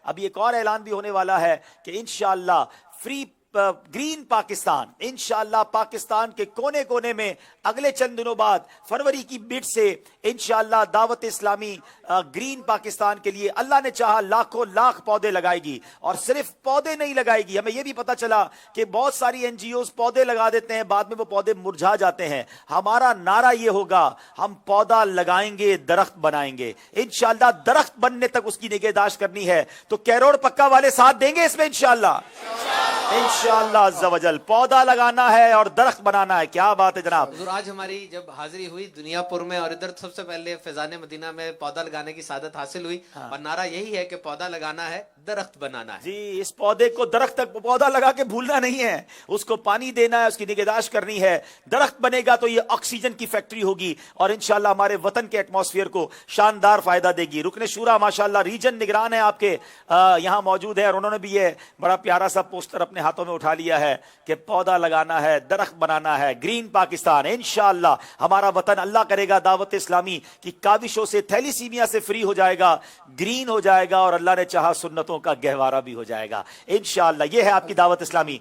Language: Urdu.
اب ایک اور اعلان بھی ہونے والا ہے کہ انشاءاللہ فری گرین پاکستان، انشاءاللہ پاکستان کے کونے کونے میں اگلے چند دنوں بعد فروری کی مڈ سے انشاءاللہ دعوت اسلامی گرین پاکستان کے لیے اللہ نے چاہا لاکھوں لاکھ پودے لگائے گی، اور صرف پودے نہیں لگائے گی۔ ہمیں یہ بھی پتا چلا کہ بہت ساری این جی اوز پودے لگا دیتے ہیں، بعد میں وہ پودے مرجھا جاتے ہیں۔ ہمارا نعرہ یہ ہوگا، ہم پودا لگائیں گے، درخت بنائیں گے۔ انشاءاللہ درخت بننے تک اس کی نگہداشت کرنی ہے، تو کیروڑ پکا والے ساتھ دیں گے اس میں انشاءاللہ؟ انشاءاللہ عز و جل پودا لگانا ہے اور درخت بنانا ہے۔ کیا بات ہے جناب۔ حضور آج ہماری جب حاضری ہوئی دنیا پور میں، اور ادھر سب سے پہلے فیضان مدینہ میں پودا لگانے کی سعادت حاصل ہوئی، اور نعرہ یہی ہے کہ پودا لگانا ہے، درخت بنانا ہے۔ جی، اس پودے کو درخت تک پودا لگا کے بھولنا نہیں ہے، اس کو پانی دینا ہے، اس کی نگہداشت کرنی ہے۔ درخت بنے گا تو یہ آکسیجن کی فیکٹری ہوگی، اور انشاءاللہ ہمارے وطن کے ایٹماسفیئر کو شاندار فائدہ دے گی۔ رکن شورا ماشاءاللہ ریجن نگران ہے آپ کے، یہاں موجود ہے، اور انہوں نے بھی یہ بڑا پیارا سا پوسٹر اپنے ہاتھوں میں اٹھا لیا ہے کہ پودا لگانا ہے، درخت بنانا ہے، گرین پاکستان۔ انشاءاللہ ہمارا وطن اللہ کرے گا دعوت اسلامی کی کاوشوں سے تھیلیسیمیا سے فری ہو جائے گا، گرین ہو جائے گا، اور اللہ نے چاہا سنتوں کا گہوارہ بھی ہو جائے گا انشاءاللہ۔ یہ ہے آپ کی دعوت اسلامی۔